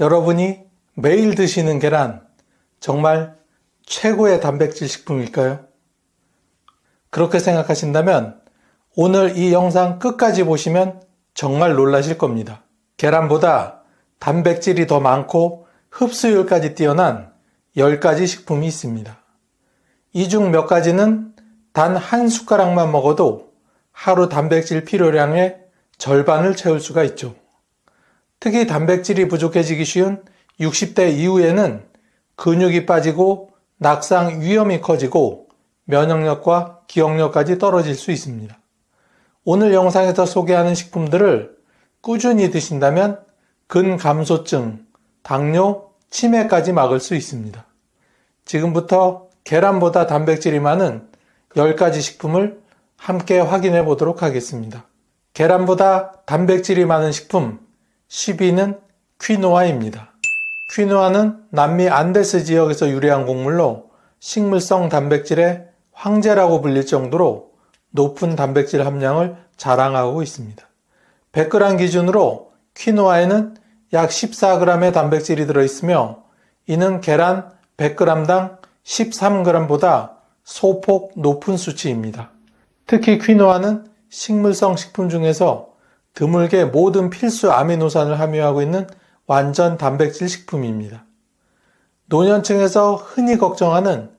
여러분이 매일 드시는 계란, 정말 최고의 단백질 식품일까요? 그렇게 생각하신다면 오늘 이 영상 끝까지 보시면 정말 놀라실 겁니다. 계란보다 단백질이 더 많고 흡수율까지 뛰어난 10가지 식품이 있습니다. 이 중 몇 가지는 단 한 숟가락만 먹어도 하루 단백질 필요량의 절반을 채울 수가 있죠. 특히 단백질이 부족해지기 쉬운 60대 이후에는 근육이 빠지고 낙상 위험이 커지고 면역력과 기억력까지 떨어질 수 있습니다. 오늘 영상에서 소개하는 식품들을 꾸준히 드신다면 근감소증, 당뇨, 치매까지 막을 수 있습니다. 지금부터 계란보다 단백질이 많은 10가지 식품을 함께 확인해 보도록 하겠습니다. 계란보다 단백질이 많은 식품 10위는 퀴노아입니다. 퀴노아는 남미 안데스 지역에서 유래한 곡물로 식물성 단백질의 황제라고 불릴 정도로 높은 단백질 함량을 자랑하고 있습니다. 100g 기준으로 퀴노아에는 약 14g의 단백질이 들어있으며 이는 계란 100g당 13g보다 소폭 높은 수치입니다. 특히 퀴노아는 식물성 식품 중에서 드물게 모든 필수 아미노산을 함유하고 있는 완전 단백질 식품입니다. 노년층에서 흔히 걱정하는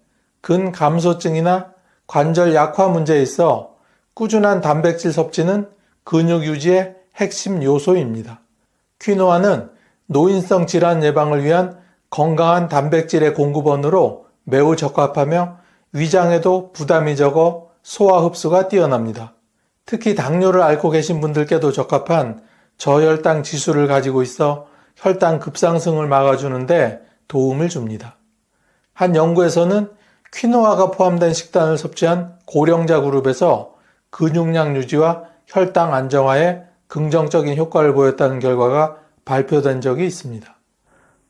근감소증이나 관절 약화 문제에 있어 꾸준한 단백질 섭취는 근육 유지의 핵심 요소입니다. 퀴노아는 노인성 질환 예방을 위한 건강한 단백질의 공급원으로 매우 적합하며 위장에도 부담이 적어 소화 흡수가 뛰어납니다. 특히 당뇨를 앓고 계신 분들께도 적합한 저혈당 지수를 가지고 있어 혈당 급상승을 막아주는데 도움을 줍니다. 한 연구에서는 퀴노아가 포함된 식단을 섭취한 고령자 그룹에서 근육량 유지와 혈당 안정화에 긍정적인 효과를 보였다는 결과가 발표된 적이 있습니다.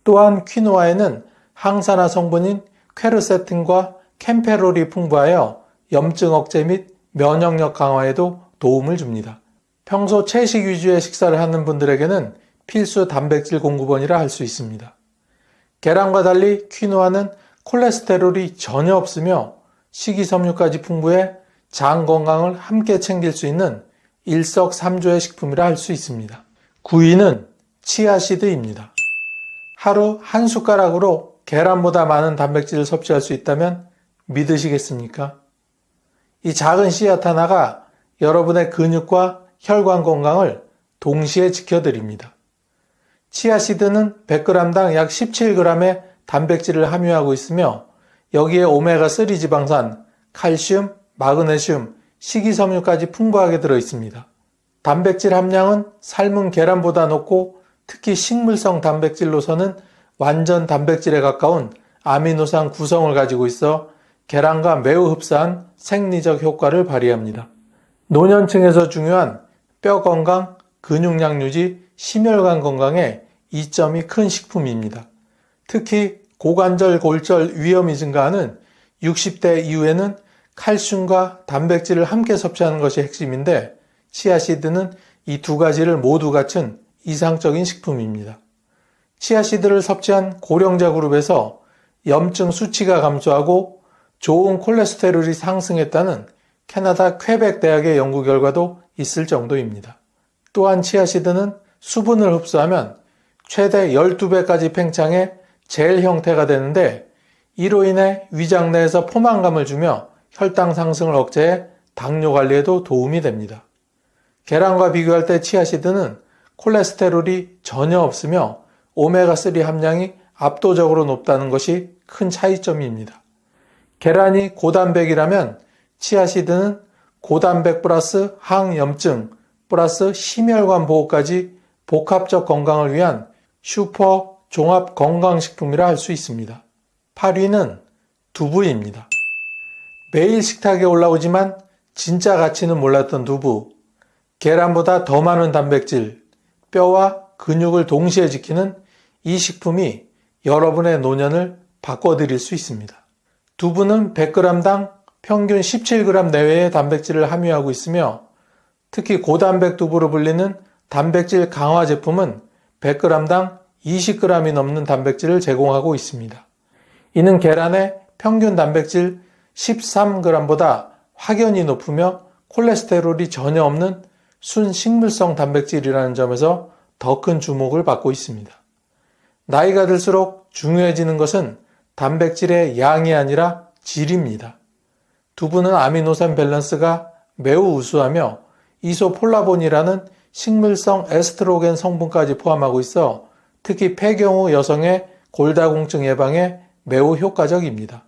또한 퀴노아에는 항산화 성분인 퀘르세틴과 캠페롤이 풍부하여 염증 억제 및 면역력 강화에도 도움을 줍니다. 평소 채식 위주의 식사를 하는 분들에게는 필수 단백질 공급원이라 할 수 있습니다. 계란과 달리 퀴노아는 콜레스테롤이 전혀 없으며 식이섬유까지 풍부해 장 건강을 함께 챙길 수 있는 일석삼조의 식품이라 할 수 있습니다. 9위는 치아씨드입니다. 하루 한 숟가락으로 계란보다 많은 단백질을 섭취할 수 있다면 믿으시겠습니까? 이 작은 씨앗 하나가 여러분의 근육과 혈관 건강을 동시에 지켜드립니다. 치아씨드는 100g당 약 17g의 단백질을 함유하고 있으며 여기에 오메가3 지방산, 칼슘, 마그네슘, 식이섬유까지 풍부하게 들어있습니다. 단백질 함량은 삶은 계란보다 높고 특히 식물성 단백질로서는 완전 단백질에 가까운 아미노산 구성을 가지고 있어 계란과 매우 흡사한 생리적 효과를 발휘합니다. 노년층에서 중요한 뼈 건강, 근육량 유지, 심혈관 건강에 이점이 큰 식품입니다. 특히 고관절, 골절 위험이 증가하는 60대 이후에는 칼슘과 단백질을 함께 섭취하는 것이 핵심인데 치아씨드는 이 두 가지를 모두 갖춘 이상적인 식품입니다. 치아씨드를 섭취한 고령자 그룹에서 염증 수치가 감소하고 좋은 콜레스테롤이 상승했다는 캐나다 퀘벡 대학의 연구 결과도 있을 정도입니다. 또한 치아씨드는 수분을 흡수하면 최대 12배까지 팽창해 젤 형태가 되는데 이로 인해 위장 내에서 포만감을 주며 혈당 상승을 억제해 당뇨 관리에도 도움이 됩니다. 계란과 비교할 때 치아씨드는 콜레스테롤이 전혀 없으며 오메가3 함량이 압도적으로 높다는 것이 큰 차이점입니다. 계란이 고단백이라면 치아씨드는 고단백 플러스 항염증 플러스 심혈관 보호까지 복합적 건강을 위한 슈퍼 종합 건강식품이라 할 수 있습니다. 8위는 두부입니다. 매일 식탁에 올라오지만 진짜 가치는 몰랐던 두부. 계란보다 더 많은 단백질, 뼈와 근육을 동시에 지키는 이 식품이 여러분의 노년을 바꿔드릴 수 있습니다. 두부는 100g당 평균 17g 내외의 단백질을 함유하고 있으며 특히 고단백 두부로 불리는 단백질 강화 제품은 100g당 20g이 넘는 단백질을 제공하고 있습니다. 이는 계란의 평균 단백질 13g보다 확연히 높으며 콜레스테롤이 전혀 없는 순식물성 단백질이라는 점에서 더 큰 주목을 받고 있습니다. 나이가 들수록 중요해지는 것은 단백질의 양이 아니라 질입니다. 두부는 아미노산 밸런스가 매우 우수하며 이소폴라본이라는 식물성 에스트로겐 성분까지 포함하고 있어 특히 폐경후 여성의 골다공증 예방에 매우 효과적입니다.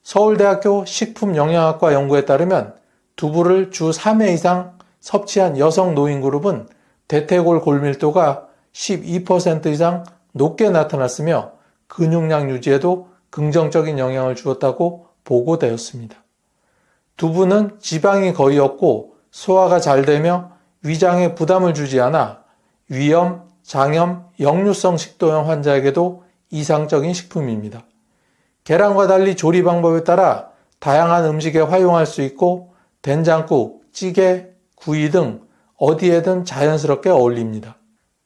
서울대학교 식품영양학과 연구에 따르면 두부를 주 3회 이상 섭취한 여성 노인 그룹은 대퇴골 골밀도가 12% 이상 높게 나타났으며 근육량 유지에도 긍정적인 영향을 주었다고 보고되었습니다. 두부는 지방이 거의 없고 소화가 잘 되며 위장에 부담을 주지 않아 위염, 장염, 역류성 식도염 환자에게도 이상적인 식품입니다. 계란과 달리 조리 방법에 따라 다양한 음식에 활용할 수 있고 된장국, 찌개, 구이 등 어디에든 자연스럽게 어울립니다.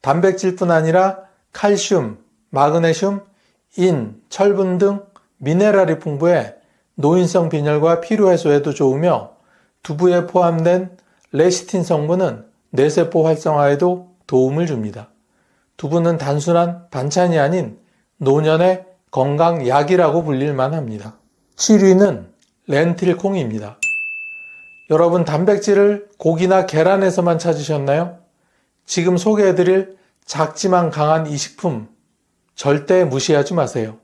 단백질뿐 아니라 칼슘, 마그네슘, 인, 철분 등 미네랄이 풍부해 노인성 빈혈과 피로 해소에도 좋으며 두부에 포함된 레시틴 성분은 뇌세포 활성화에도 도움을 줍니다. 두부는 단순한 반찬이 아닌 노년의 건강약이라고 불릴만 합니다. 7위는 렌틸콩입니다. 여러분 단백질을 고기나 계란에서만 찾으셨나요? 지금 소개해드릴 작지만 강한 이 식품 절대 무시하지 마세요.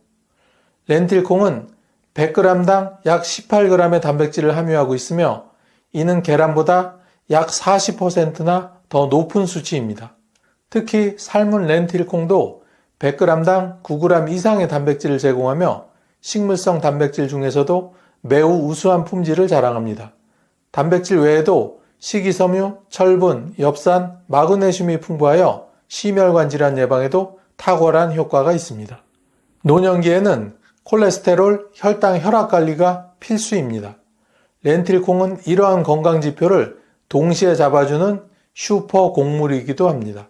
렌틸콩은 100g당 약 18g의 단백질을 함유하고 있으며 이는 계란보다 약 40%나 더 높은 수치입니다. 특히 삶은 렌틸콩도 100g당 9g 이상의 단백질을 제공하며 식물성 단백질 중에서도 매우 우수한 품질을 자랑합니다. 단백질 외에도 식이섬유, 철분, 엽산, 마그네슘이 풍부하여 심혈관 질환 예방에도 탁월한 효과가 있습니다. 노년기에는 콜레스테롤, 혈당, 혈압 관리가 필수입니다. 렌틸콩은 이러한 건강 지표를 동시에 잡아주는 슈퍼 곡물이기도 합니다.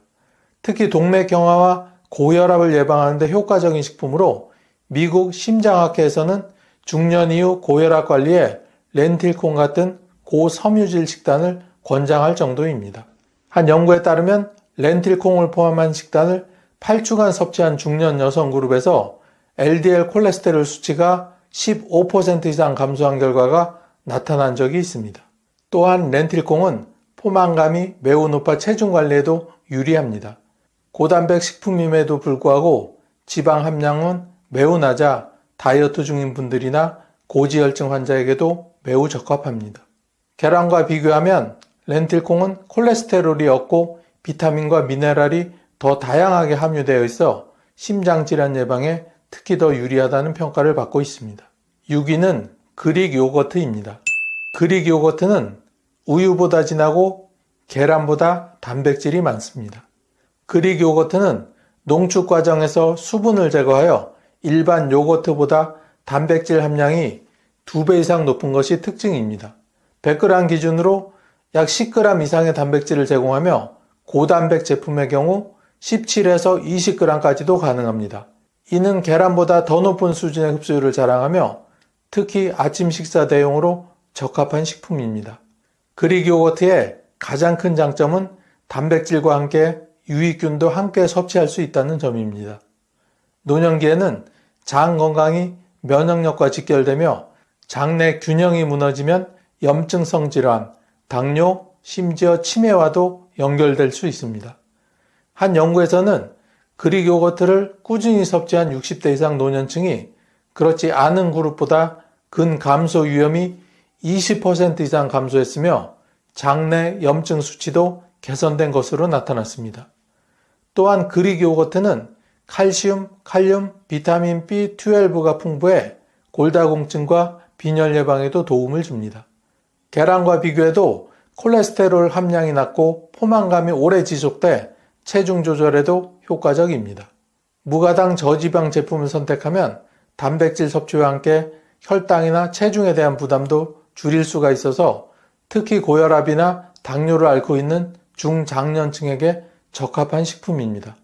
특히 동맥경화와 고혈압을 예방하는 데 효과적인 식품으로 미국 심장학회에서는 중년 이후 고혈압 관리에 렌틸콩 같은 고섬유질 식단을 권장할 정도입니다. 한 연구에 따르면 렌틸콩을 포함한 식단을 8주간 섭취한 중년 여성 그룹에서 LDL 콜레스테롤 수치가 15% 이상 감소한 결과가 나타난 적이 있습니다. 또한 렌틸콩은 포만감이 매우 높아 체중 관리에도 유리합니다. 고단백 식품임에도 불구하고 지방 함량은 매우 낮아 다이어트 중인 분들이나 고지혈증 환자에게도 매우 적합합니다. 계란과 비교하면 렌틸콩은 콜레스테롤이 없고 비타민과 미네랄이 더 다양하게 함유되어 있어 심장질환 예방에 특히 더 유리하다는 평가를 받고 있습니다. 6위는 그릭 요거트입니다. 그릭 요거트는 우유보다 진하고 계란보다 단백질이 많습니다. 그릭 요거트는 농축 과정에서 수분을 제거하여 일반 요거트보다 단백질 함량이 2배 이상 높은 것이 특징입니다. 100g 기준으로 약 10g 이상의 단백질을 제공하며 고단백 제품의 경우 17에서 20g까지도 가능합니다. 이는 계란보다 더 높은 수준의 흡수율을 자랑하며 특히 아침 식사 대용으로 적합한 식품입니다. 그릭 요거트의 가장 큰 장점은 단백질과 함께 유익균도 함께 섭취할 수 있다는 점입니다. 노년기에는 장 건강이 면역력과 직결되며 장내 균형이 무너지면 염증성 질환, 당뇨, 심지어 치매와도 연결될 수 있습니다. 한 연구에서는 그릭 요거트를 꾸준히 섭취한 60대 이상 노년층이 그렇지 않은 그룹보다 근감소 위험이 20% 이상 감소했으며 장내 염증 수치도 개선된 것으로 나타났습니다. 또한 그릭 요거트는 칼슘, 칼륨, 비타민 B12가 풍부해 골다공증과 빈혈 예방에도 도움을 줍니다. 계란과 비교해도 콜레스테롤 함량이 낮고 포만감이 오래 지속돼 체중 조절에도 효과적입니다. 무가당 저지방 제품을 선택하면 단백질 섭취와 함께 혈당이나 체중에 대한 부담도 줄일 수가 있어서 특히 고혈압이나 당뇨를 앓고 있는 중장년층에게 적합한 식품입니다.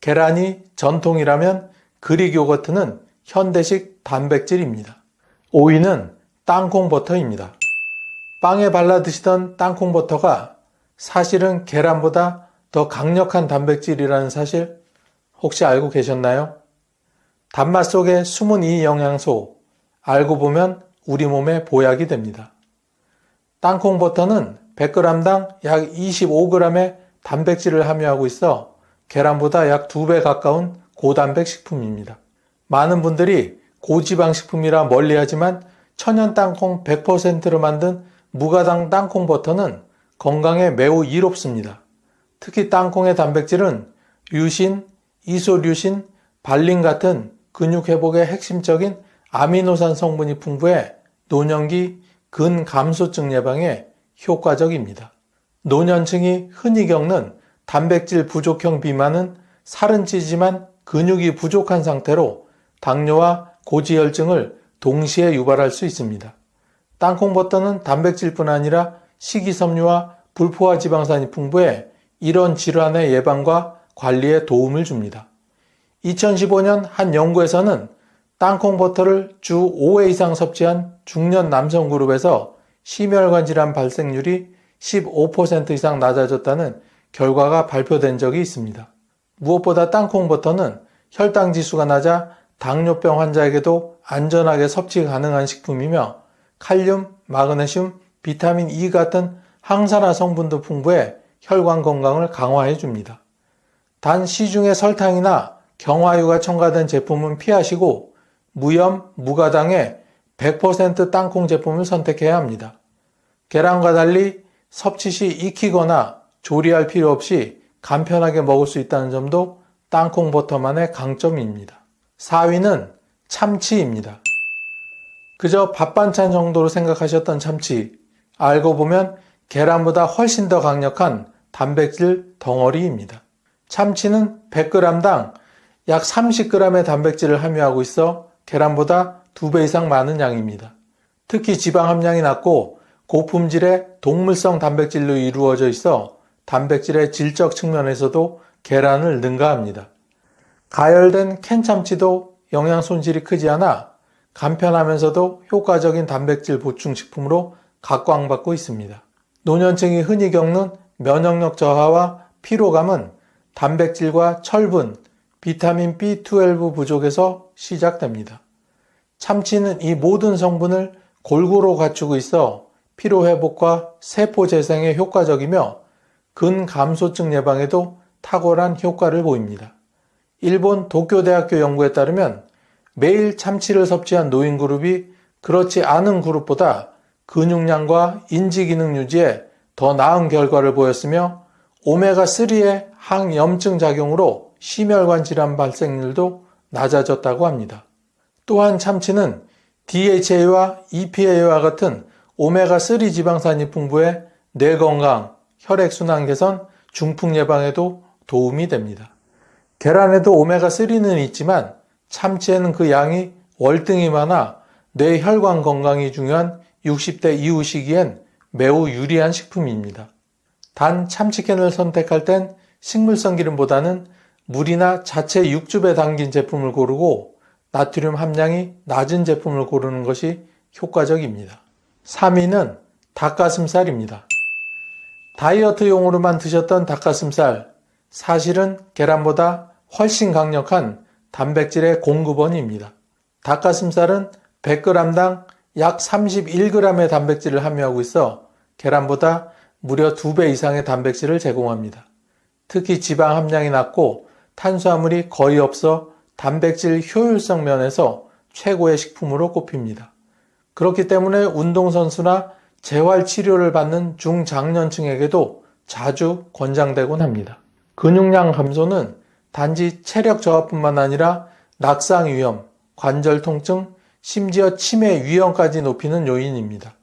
계란이 전통이라면 그릭 요거트는 현대식 단백질입니다. 5위는 땅콩버터입니다. 빵에 발라 드시던 땅콩버터가 사실은 계란보다 더 강력한 단백질이라는 사실 혹시 알고 계셨나요? 단맛 속에 숨은 이 영양소, 알고 보면 우리 몸에 보약이 됩니다. 땅콩버터는 100g당 약 25g의 단백질을 함유하고 있어 계란보다 약 2배 가까운 고단백 식품입니다. 많은 분들이 고지방 식품이라 멀리하지만 천연 땅콩 100%로 만든 무가당 땅콩버터는 건강에 매우 이롭습니다. 특히 땅콩의 단백질은 류신, 이소류신, 발린 같은 근육 회복의 핵심적인 아미노산 성분이 풍부해 노년기 근감소증 예방에 효과적입니다. 노년층이 흔히 겪는 단백질 부족형 비만은 살은 찌지만 근육이 부족한 상태로 당뇨와 고지혈증을 동시에 유발할 수 있습니다. 땅콩버터는 단백질뿐 아니라 식이섬유와 불포화 지방산이 풍부해 이런 질환의 예방과 관리에 도움을 줍니다. 2015년 한 연구에서는 땅콩버터를 주 5회 이상 섭취한 중년 남성 그룹에서 심혈관 질환 발생률이 15% 이상 낮아졌다는 결과가 발표된 적이 있습니다. 무엇보다 땅콩버터는 혈당 지수가 낮아 당뇨병 환자에게도 안전하게 섭취 가능한 식품이며 칼륨, 마그네슘, 비타민 E 같은 항산화 성분도 풍부해 혈관 건강을 강화해 줍니다. 단 시중에 설탕이나 경화유가 첨가된 제품은 피하시고 무염, 무가당의 100% 땅콩 제품을 선택해야 합니다. 계란과 달리 섭취 시 익히거나 조리할 필요 없이 간편하게 먹을 수 있다는 점도 땅콩버터만의 강점입니다. 4위는 참치입니다. 그저 밥 반찬 정도로 생각하셨던 참치, 알고 보면 계란보다 훨씬 더 강력한 단백질 덩어리입니다. 참치는 100g당 약 30g의 단백질을 함유하고 있어 계란보다 2배 이상 많은 양입니다. 특히 지방 함량이 낮고 고품질의 동물성 단백질로 이루어져 있어 단백질의 질적 측면에서도 계란을 능가합니다. 가열된 캔 참치도 영양 손실이 크지 않아 간편하면서도 효과적인 단백질 보충 식품으로 각광받고 있습니다. 노년층이 흔히 겪는 면역력 저하와 피로감은 단백질과 철분, 비타민 B12 부족에서 시작됩니다. 참치는 이 모든 성분을 골고루 갖추고 있어 피로회복과 세포 재생에 효과적이며 근감소증 예방에도 탁월한 효과를 보입니다. 일본 도쿄대학교 연구에 따르면 매일 참치를 섭취한 노인 그룹이 그렇지 않은 그룹보다 근육량과 인지기능 유지에 더 나은 결과를 보였으며 오메가3의 항염증 작용으로 심혈관 질환 발생률도 낮아졌다고 합니다. 또한 참치는 DHA와 EPA와 같은 오메가3 지방산이 풍부해 뇌 건강, 혈액순환 개선, 중풍 예방에도 도움이 됩니다. 계란에도 오메가3는 있지만 참치에는 그 양이 월등히 많아 뇌 혈관 건강이 중요한 60대 이후 시기엔 매우 유리한 식품입니다. 단 참치캔을 선택할 땐 식물성 기름보다는 물이나 자체 육즙에 담긴 제품을 고르고 나트륨 함량이 낮은 제품을 고르는 것이 효과적입니다. 3위는 닭가슴살입니다. 다이어트용으로만 드셨던 닭가슴살, 사실은 계란보다 훨씬 강력한 단백질의 공급원입니다. 닭가슴살은 100g당 약 31g의 단백질을 함유하고 있어 계란보다 무려 2배 이상의 단백질을 제공합니다. 특히 지방 함량이 낮고 탄수화물이 거의 없어 단백질 효율성 면에서 최고의 식품으로 꼽힙니다. 그렇기 때문에 운동선수나 재활치료를 받는 중장년층에게도 자주 권장되곤 합니다. 근육량 감소는 단지 체력 저하뿐만 아니라 낙상 위험, 관절 통증, 심지어 치매 위험까지 높이는 요인입니다.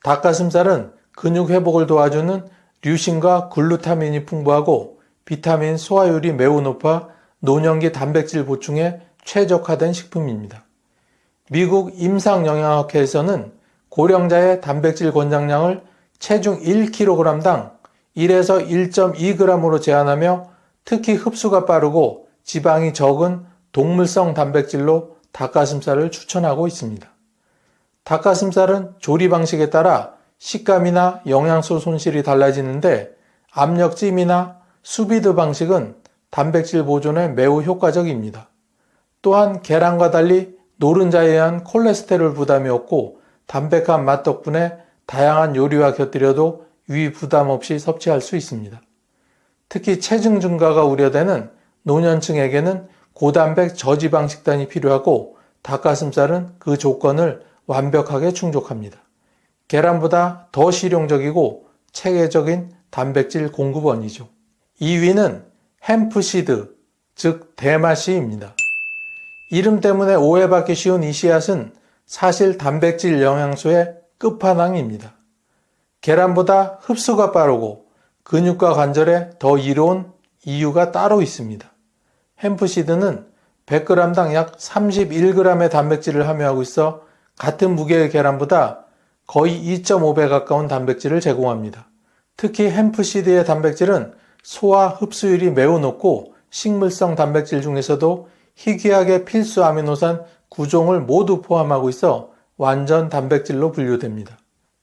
닭가슴살은 근육 회복을 도와주는 류신과 글루타민이 풍부하고 비타민 소화율이 매우 높아 노년기 단백질 보충에 최적화된 식품입니다. 미국 임상영양학회에서는 고령자의 단백질 권장량을 체중 1kg당 1에서 1.2g으로 제한하며 특히 흡수가 빠르고 지방이 적은 동물성 단백질로 닭가슴살을 추천하고 있습니다. 닭가슴살은 조리 방식에 따라 식감이나 영양소 손실이 달라지는데 압력찜이나 수비드 방식은 단백질 보존에 매우 효과적입니다. 또한 계란과 달리 노른자에 의한 콜레스테롤 부담이 없고 담백한 맛 덕분에 다양한 요리와 곁들여도 위 부담 없이 섭취할 수 있습니다. 특히 체중 증가가 우려되는 노년층에게는 고단백 저지방 식단이 필요하고 닭가슴살은 그 조건을 완벽하게 충족합니다. 계란보다 더 실용적이고 체계적인 단백질 공급원이죠. 2위는 햄프시드, 즉 대마씨입니다. 이름 때문에 오해받기 쉬운 이 씨앗은 사실 단백질 영양소의 끝판왕입니다. 계란보다 흡수가 빠르고 근육과 관절에 더 이로운 이유가 따로 있습니다. 햄프시드는 100g당 약 31g의 단백질을 함유하고 있어 같은 무게의 계란보다 거의 2.5배 가까운 단백질을 제공합니다. 특히 햄프시드의 단백질은 소화 흡수율이 매우 높고 식물성 단백질 중에서도 희귀하게 필수 아미노산 9종을 모두 포함하고 있어 완전 단백질로 분류됩니다.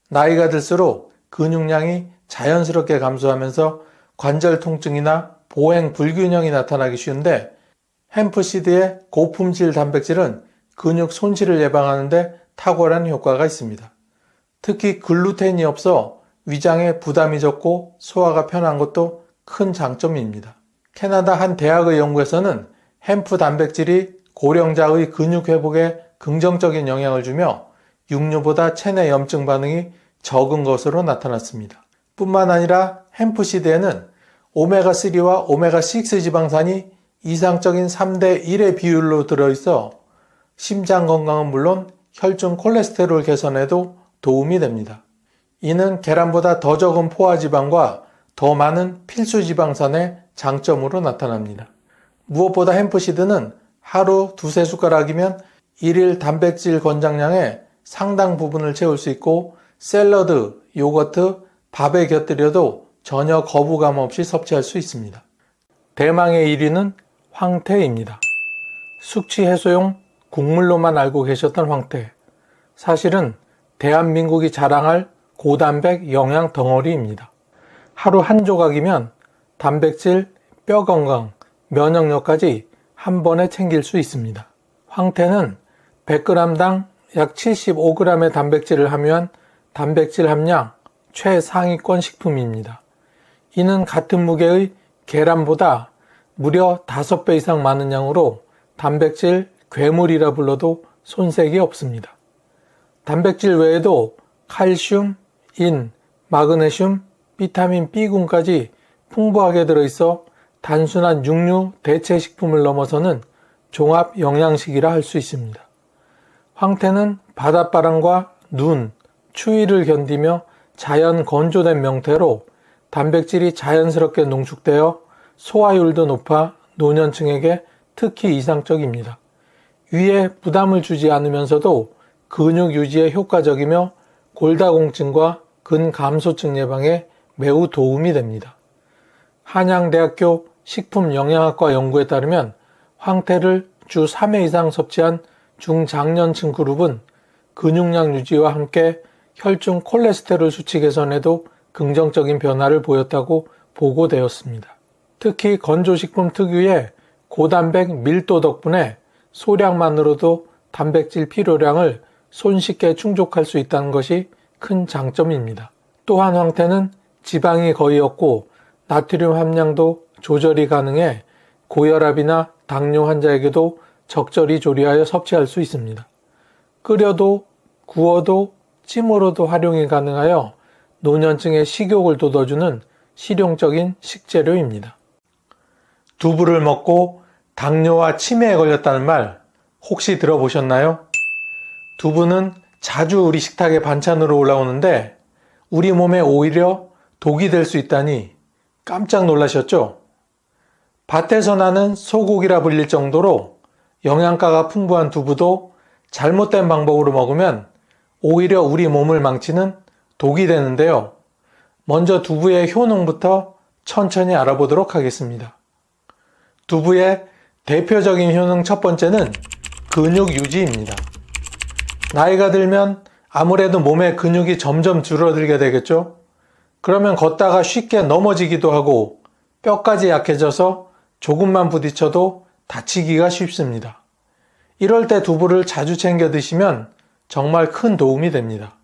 나이가 들수록 근육량이 자연스럽게 감소하면서 관절 통증이나 보행 불균형이 나타나기 쉬운데 햄프시드의 고품질 단백질은 근육 손실을 예방하는 데 탁월한 효과가 있습니다. 특히 글루텐이 없어 위장에 부담이 적고 소화가 편한 것도 큰 장점입니다. 캐나다 한 대학의 연구에서는 햄프 단백질이 고령자의 근육 회복에 긍정적인 영향을 주며 육류보다 체내 염증 반응이 적은 것으로 나타났습니다. 뿐만 아니라 햄프시드에는 오메가3와 오메가6 지방산이 이상적인 3대 1의 비율로 들어있어 심장 건강은 물론 혈중 콜레스테롤 개선에도 도움이 됩니다. 이는 계란보다 더 적은 포화지방과 더 많은 필수 지방산의 장점으로 나타납니다. 무엇보다 햄프시드는 하루 두세 숟가락이면 1일 단백질 권장량의 상당 부분을 채울 수 있고 샐러드, 요거트, 밥에 곁들여도 전혀 거부감 없이 섭취할 수 있습니다. 대망의 1위는 황태입니다. 숙취 해소용 국물로만 알고 계셨던 황태. 사실은 대한민국이 자랑할 고단백 영양 덩어리입니다. 하루 한 조각이면 단백질, 뼈 건강, 면역력까지 한 번에 챙길 수 있습니다. 황태는 100g당 약 75g의 단백질을 함유한 단백질 함량 최상위권 식품입니다. 이는 같은 무게의 계란보다 무려 5배 이상 많은 양으로 단백질 괴물이라 불러도 손색이 없습니다. 단백질 외에도 칼슘, 인, 마그네슘, 비타민 B군까지 풍부하게 들어있어 단순한 육류 대체 식품을 넘어서는 종합 영양식이라 할 수 있습니다. 황태는 바닷바람과 눈, 추위를 견디며 자연 건조된 명태로 단백질이 자연스럽게 농축되어 소화율도 높아 노년층에게 특히 이상적입니다. 위에 부담을 주지 않으면서도 근육 유지에 효과적이며 골다공증과 근감소증 예방에 매우 도움이 됩니다. 한양대학교 식품영양학과 연구에 따르면 황태를 주 3회 이상 섭취한 중장년층 그룹은 근육량 유지와 함께 혈중 콜레스테롤 수치 개선에도 긍정적인 변화를 보였다고 보고되었습니다. 특히 건조식품 특유의 고단백 밀도 덕분에 소량만으로도 단백질 필요량을 손쉽게 충족할 수 있다는 것이 큰 장점입니다. 또한 황태는 지방이 거의 없고 나트륨 함량도 조절이 가능해 고혈압이나 당뇨 환자에게도 적절히 조리하여 섭취할 수 있습니다. 끓여도 구워도 찜으로도 활용이 가능하여 노년층의 식욕을 돋워주는 실용적인 식재료입니다. 두부를 먹고 당뇨와 치매에 걸렸다는 말 혹시 들어보셨나요? 두부는 자주 우리 식탁에 반찬으로 올라오는데 우리 몸에 오히려 독이 될 수 있다니 깜짝 놀라셨죠? 밭에서 나는 소고기라 불릴 정도로 영양가가 풍부한 두부도 잘못된 방법으로 먹으면 오히려 우리 몸을 망치는 독이 되는데요. 먼저 두부의 효능부터 천천히 알아보도록 하겠습니다. 두부에 대표적인 효능 첫 번째는 근육 유지입니다. 나이가 들면 아무래도 몸의 근육이 점점 줄어들게 되겠죠? 그러면 걷다가 쉽게 넘어지기도 하고 뼈까지 약해져서 조금만 부딪혀도 다치기가 쉽습니다. 이럴 때 두부를 자주 챙겨 드시면 정말 큰 도움이 됩니다.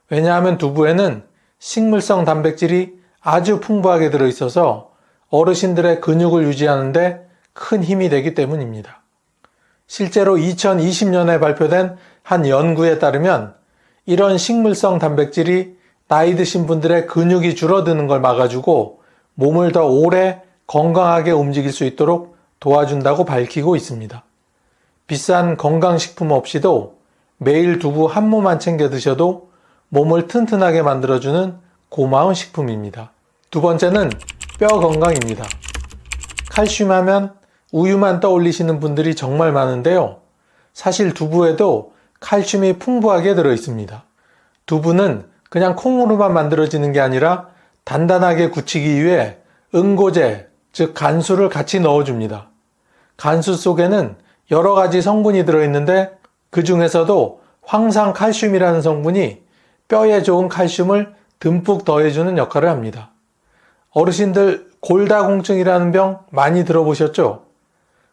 왜냐하면 두부에는 식물성 단백질이 아주 풍부하게 들어있어서 어르신들의 근육을 유지하는데 큰 힘이 되기 때문입니다. 실제로 2020년에 발표된 한 연구에 따르면 이런 식물성 단백질이 나이 드신 분들의 근육이 줄어드는 걸 막아주고 몸을 더 오래 건강하게 움직일 수 있도록 도와준다고 밝히고 있습니다. 비싼 건강식품 없이도 매일 두부 한 모만 챙겨 드셔도 몸을 튼튼하게 만들어주는 고마운 식품입니다. 두 번째는 뼈 건강입니다. 칼슘 하면 우유만 떠올리시는 분들이 정말 많은데요. 사실 두부에도 칼슘이 풍부하게 들어있습니다. 두부는 그냥 콩으로만 만들어지는 게 아니라 단단하게 굳히기 위해 응고제, 즉 간수를 같이 넣어줍니다. 간수 속에는 여러 가지 성분이 들어있는데 그 중에서도 황산칼슘이라는 성분이 뼈에 좋은 칼슘을 듬뿍 더해주는 역할을 합니다. 어르신들 골다공증이라는 병 많이 들어보셨죠?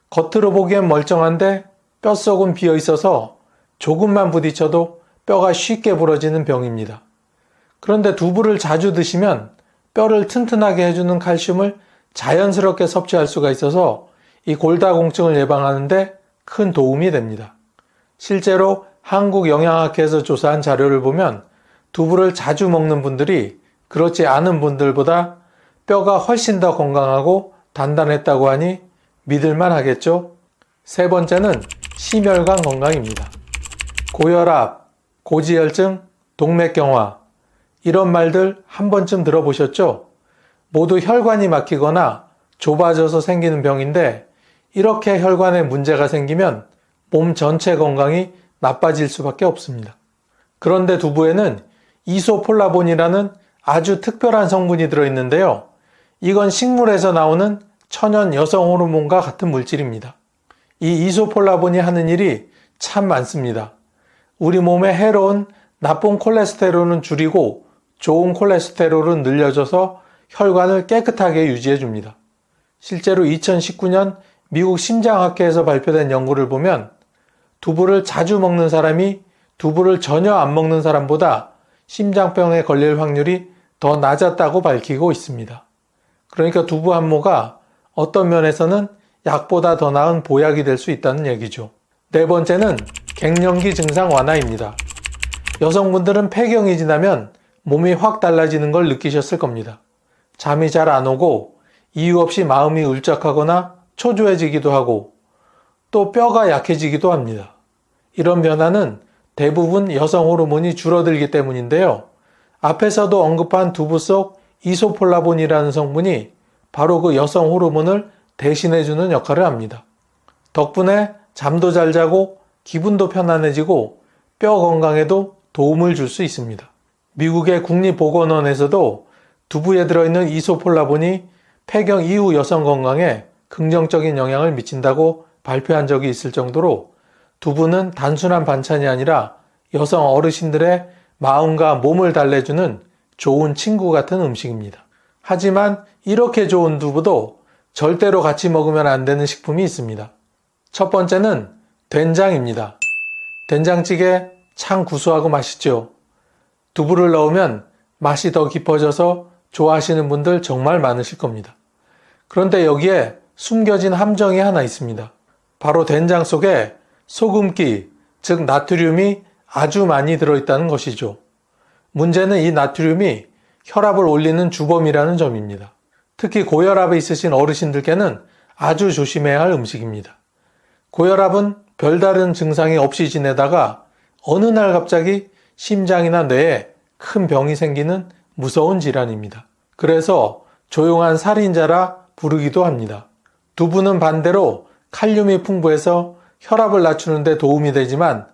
겉으로 보기엔 멀쩡한데 뼛속은 비어 있어서 조금만 부딪혀도 뼈가 쉽게 부러지는 병입니다. 그런데 두부를 자주 드시면 뼈를 튼튼하게 해주는 칼슘을 자연스럽게 섭취할 수가 있어서 이 골다공증을 예방하는데 큰 도움이 됩니다. 실제로 한국영양학회에서 조사한 자료를 보면 두부를 자주 먹는 분들이 그렇지 않은 분들보다 뼈가 훨씬 더 건강하고 단단했다고 하니 믿을만 하겠죠? 세 번째는 심혈관 건강입니다. 고혈압, 고지혈증, 동맥경화 이런 말들 한 번쯤 들어보셨죠? 모두 혈관이 막히거나 좁아져서 생기는 병인데 이렇게 혈관에 문제가 생기면 몸 전체 건강이 나빠질 수밖에 없습니다. 그런데 두부에는 이소폴라본이라는 아주 특별한 성분이 들어있는데요. 이건 식물에서 나오는 천연 여성 호르몬과 같은 물질입니다. 이 이소폴라본이 하는 일이 참 많습니다. 우리 몸에 해로운 나쁜 콜레스테롤은 줄이고 좋은 콜레스테롤은 늘려줘서 혈관을 깨끗하게 유지해 줍니다. 실제로 2019년 미국 심장학회에서 발표된 연구를 보면 두부를 자주 먹는 사람이 두부를 전혀 안 먹는 사람보다 심장병에 걸릴 확률이 더 낮았다고 밝히고 있습니다. 그러니까 두부 한 모가 어떤 면에서는 약보다 더 나은 보약이 될 수 있다는 얘기죠. 네 번째는 갱년기 증상 완화입니다. 여성분들은 폐경이 지나면 몸이 확 달라지는 걸 느끼셨을 겁니다. 잠이 잘 안 오고 이유 없이 마음이 울적하거나 초조해지기도 하고 또 뼈가 약해지기도 합니다. 이런 변화는 대부분 여성 호르몬이 줄어들기 때문인데요. 앞에서도 언급한 두부 속 이소폴라본이라는 성분이 바로 그 여성 호르몬을 대신해주는 역할을 합니다. 덕분에 잠도 잘 자고 기분도 편안해지고 뼈 건강에도 도움을 줄 수 있습니다. 미국의 국립보건원에서도 두부에 들어있는 이소폴라본이 폐경 이후 여성 건강에 긍정적인 영향을 미친다고 발표한 적이 있을 정도로 두부는 단순한 반찬이 아니라 여성 어르신들의 마음과 몸을 달래주는 좋은 친구 같은 음식입니다. 하지만 이렇게 좋은 두부도 절대로 같이 먹으면 안 되는 식품이 있습니다. 첫 번째는 된장입니다. 된장찌개 참 구수하고 맛있죠. 두부를 넣으면 맛이 더 깊어져서 좋아하시는 분들 정말 많으실 겁니다. 그런데 여기에 숨겨진 함정이 하나 있습니다. 바로 된장 속에 소금기, 즉 나트륨이 아주 많이 들어있다는 것이죠. 문제는 이 나트륨이 혈압을 올리는 주범이라는 점입니다. 특히 고혈압에 있으신 어르신들께는 아주 조심해야 할 음식입니다. 고혈압은 별다른 증상이 없이 지내다가 어느 날 갑자기 심장이나 뇌에 큰 병이 생기는 무서운 질환입니다. 그래서 조용한 살인자라 부르기도 합니다. 두부는 반대로 칼륨이 풍부해서 혈압을 낮추는 데 도움이 되지만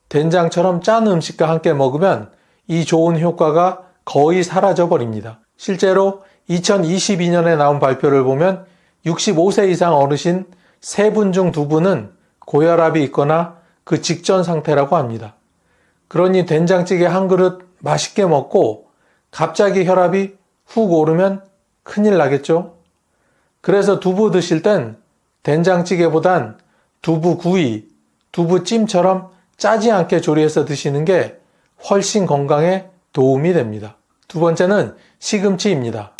된장처럼 짠 음식과 함께 먹으면 이 좋은 효과가 거의 사라져 버립니다. 실제로 2022년에 나온 발표를 보면 65세 이상 어르신 3분 중 2분은 고혈압이 있거나 그 직전 상태라고 합니다. 그러니 된장찌개 한 그릇 맛있게 먹고 갑자기 혈압이 훅 오르면 큰일 나겠죠? 그래서 두부 드실 땐 된장찌개보단 두부구이, 두부찜처럼 짜지 않게 조리해서 드시는 게 훨씬 건강에 도움이 됩니다. 두 번째는 시금치입니다.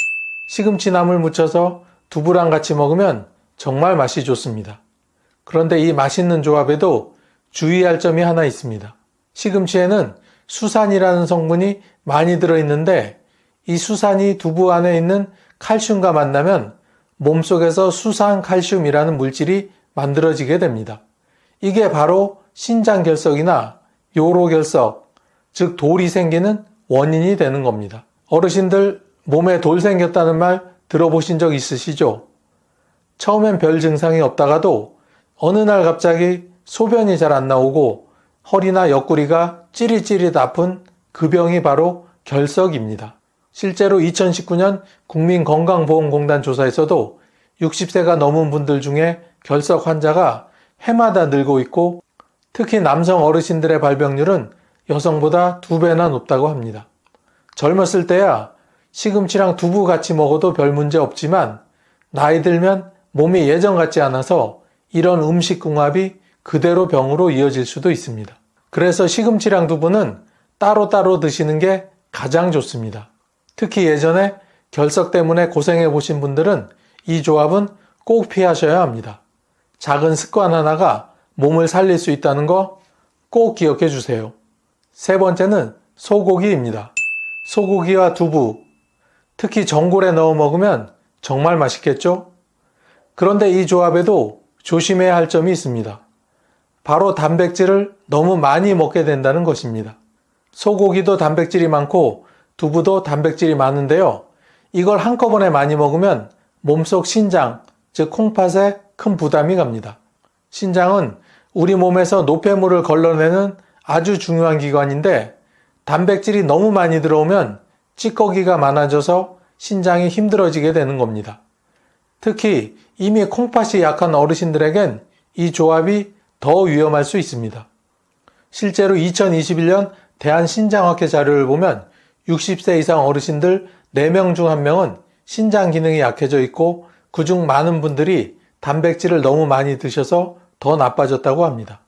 시금치나물 무쳐서 두부랑 같이 먹으면 정말 맛이 좋습니다. 그런데 이 맛있는 조합에도 주의할 점이 하나 있습니다. 시금치에는 수산이라는 성분이 많이 들어있는데 이 수산이 두부 안에 있는 칼슘과 만나면 몸속에서 수산칼슘이라는 물질이 만들어지게 됩니다. 이게 바로 신장결석이나 요로결석, 즉 돌이 생기는 원인이 되는 겁니다. 어르신들 몸에 돌 생겼다는 말 들어보신 적 있으시죠? 처음엔 별 증상이 없다가도 어느 날 갑자기 소변이 잘 안 나오고 허리나 옆구리가 찌릿찌릿 아픈 그 병이 바로 결석입니다. 실제로 2019년 국민건강보험공단 조사에서도 60세가 넘은 분들 중에 결석 환자가 해마다 늘고 있고 특히 남성 어르신들의 발병률은 여성보다 2배나 높다고 합니다. 젊었을 때야 시금치랑 두부 같이 먹어도 별 문제 없지만 나이 들면 몸이 예전 같지 않아서 이런 음식궁합이 그대로 병으로 이어질 수도 있습니다. 그래서 시금치랑 두부는 따로따로 드시는 게 가장 좋습니다. 특히 예전에 결석 때문에 고생해 보신 분들은 이 조합은 꼭 피하셔야 합니다. 작은 습관 하나가 몸을 살릴 수 있다는 거 꼭 기억해 주세요. 세 번째는 소고기입니다. 소고기와 두부, 특히 전골에 넣어 먹으면 정말 맛있겠죠? 그런데 이 조합에도 조심해야 할 점이 있습니다. 바로 단백질을 너무 많이 먹게 된다는 것입니다. 소고기도 단백질이 많고 두부도 단백질이 많은데요. 이걸 한꺼번에 많이 먹으면 몸속 신장, 즉 콩팥에 큰 부담이 갑니다. 신장은 우리 몸에서 노폐물을 걸러내는 아주 중요한 기관인데 단백질이 너무 많이 들어오면 찌꺼기가 많아져서 신장이 힘들어지게 되는 겁니다. 특히 이미 콩팥이 약한 어르신들에겐 이 조합이 더 위험할 수 있습니다. 실제로 2021년 대한신장학회 자료를 보면 60세 이상 어르신들 4명 중 1명은 신장 기능이 약해져 있고 그중 많은 분들이 단백질을 너무 많이 드셔서 더 나빠졌다고 합니다.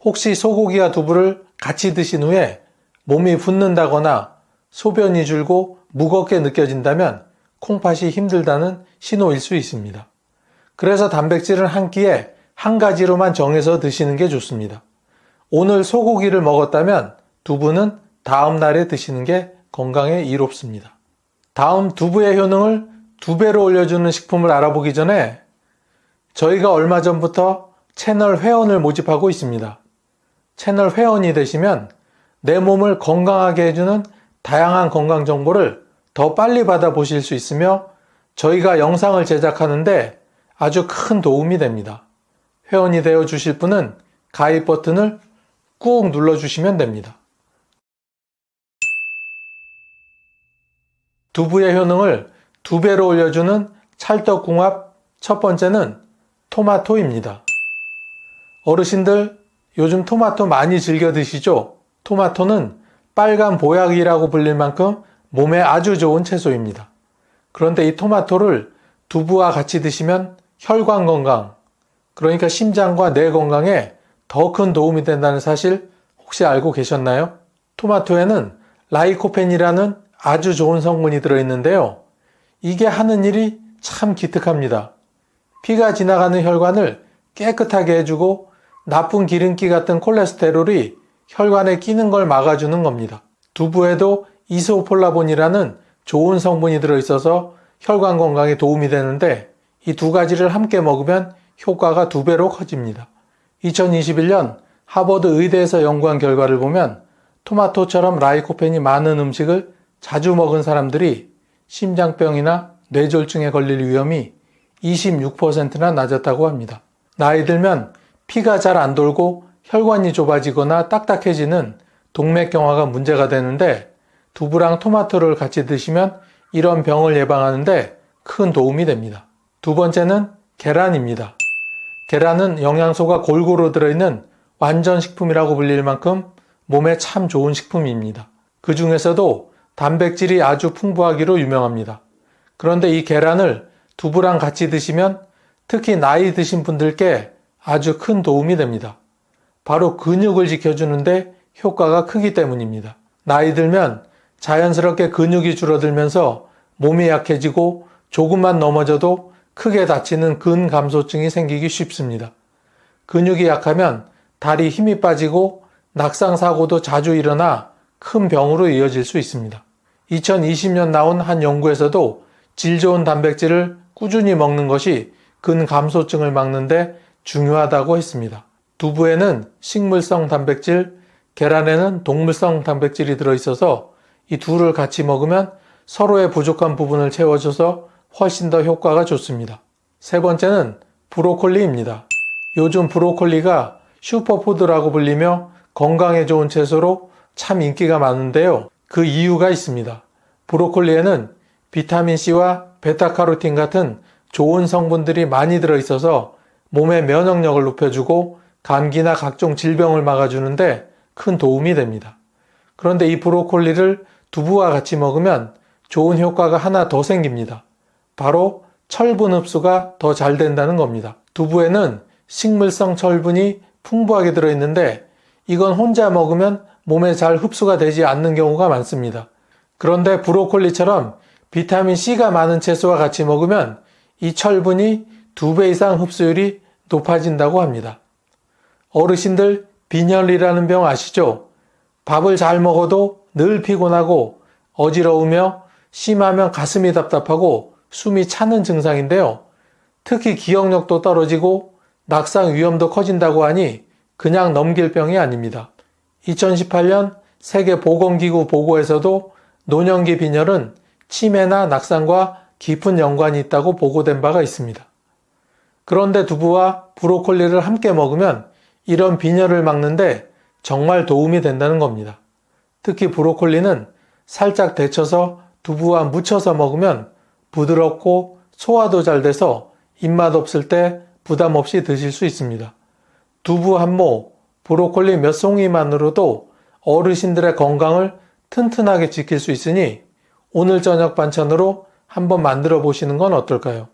혹시 소고기와 두부를 같이 드신 후에 몸이 붓는다거나 소변이 줄고 무겁게 느껴진다면 콩팥이 힘들다는 신호일 수 있습니다. 그래서 단백질은 한 끼에 한 가지로만 정해서 드시는 게 좋습니다. 오늘 소고기를 먹었다면 두부는 다음 날에 드시는 게 건강에 이롭습니다. 다음 두부의 효능을 2배로 올려주는 식품을 알아보기 전에 저희가 얼마 전부터 채널 회원을 모집하고 있습니다. 채널 회원이 되시면 내 몸을 건강하게 해주는 다양한 건강 정보를 더 빨리 받아보실 수 있으며 저희가 영상을 제작하는데 아주 큰 도움이 됩니다. 회원이 되어 주실 분은 가입 버튼을 꾹 눌러주시면 됩니다. 두부의 효능을 2배로 올려주는 찰떡궁합 첫 번째는 토마토입니다. 어르신들 요즘 토마토 많이 즐겨 드시죠? 토마토는 빨간 보약이라고 불릴 만큼 몸에 아주 좋은 채소입니다. 그런데 이 토마토를 두부와 같이 드시면 혈관 건강, 그러니까 심장과 뇌 건강에 더 큰 도움이 된다는 사실 혹시 알고 계셨나요? 토마토에는 라이코펜이라는 아주 좋은 성분이 들어있는데요. 이게 하는 일이 참 기특합니다. 피가 지나가는 혈관을 깨끗하게 해주고 나쁜 기름기 같은 콜레스테롤이 혈관에 끼는 걸 막아주는 겁니다. 두부에도 이소폴라본이라는 좋은 성분이 들어있어서 혈관 건강에 도움이 되는데 이 두 가지를 함께 먹으면 효과가 2배로 커집니다. 2021년 하버드 의대에서 연구한 결과를 보면 토마토처럼 라이코펜이 많은 음식을 자주 먹은 사람들이 심장병이나 뇌졸중에 걸릴 위험이 26%나 낮았다고 합니다. 나이 들면 피가 잘 안 돌고 혈관이 좁아지거나 딱딱해지는 동맥경화가 문제가 되는데 두부랑 토마토를 같이 드시면 이런 병을 예방하는데 큰 도움이 됩니다. 두 번째는 계란입니다. 계란은 영양소가 골고루 들어있는 완전 식품이라고 불릴 만큼 몸에 참 좋은 식품입니다. 그 중에서도 단백질이 아주 풍부하기로 유명합니다. 그런데 이 계란을 두부랑 같이 드시면 특히 나이 드신 분들께 아주 큰 도움이 됩니다. 바로 근육을 지켜주는데 효과가 크기 때문입니다. 나이 들면 자연스럽게 근육이 줄어들면서 몸이 약해지고 조금만 넘어져도 크게 다치는 근감소증이 생기기 쉽습니다. 근육이 약하면 다리 힘이 빠지고 낙상사고도 자주 일어나 큰 병으로 이어질 수 있습니다. 2020년 나온 한 연구에서도 질 좋은 단백질을 꾸준히 먹는 것이 근감소증을 막는데 중요하다고 했습니다. 두부에는 식물성 단백질, 계란에는 동물성 단백질이 들어있어서 이 둘을 같이 먹으면 서로의 부족한 부분을 채워줘서 훨씬 더 효과가 좋습니다. 세 번째는 브로콜리입니다. 요즘 브로콜리가 슈퍼푸드라고 불리며 건강에 좋은 채소로 참 인기가 많은데요. 그 이유가 있습니다. 브로콜리에는 비타민C와 베타카로틴 같은 좋은 성분들이 많이 들어있어서 몸의 면역력을 높여주고 감기나 각종 질병을 막아주는데 큰 도움이 됩니다. 그런데 이 브로콜리를 두부와 같이 먹으면 좋은 효과가 하나 더 생깁니다. 바로 철분 흡수가 더 잘 된다는 겁니다. 두부에는 식물성 철분이 풍부하게 들어있는데 이건 혼자 먹으면 몸에 잘 흡수가 되지 않는 경우가 많습니다. 그런데 브로콜리처럼 비타민C가 많은 채소와 같이 먹으면 이 철분이 2배 이상 흡수율이 높아진다고 합니다. 어르신들 빈혈이라는 병 아시죠? 밥을 잘 먹어도 늘 피곤하고 어지러우며 심하면 가슴이 답답하고 숨이 차는 증상인데요. 특히 기억력도 떨어지고 낙상 위험도 커진다고 하니 그냥 넘길 병이 아닙니다. 2018년 세계보건기구 보고에서도 노년기 빈혈은 치매나 낙상과 깊은 연관이 있다고 보고된 바가 있습니다. 그런데 두부와 브로콜리를 함께 먹으면 이런 빈혈을 막는데 정말 도움이 된다는 겁니다. 특히 브로콜리는 살짝 데쳐서 두부와 무쳐서 먹으면 부드럽고 소화도 잘 돼서 입맛 없을 때 부담 없이 드실 수 있습니다. 두부 한 모, 브로콜리 몇 송이만으로도 어르신들의 건강을 튼튼하게 지킬 수 있으니 오늘 저녁 반찬으로 한번 만들어 보시는 건 어떨까요?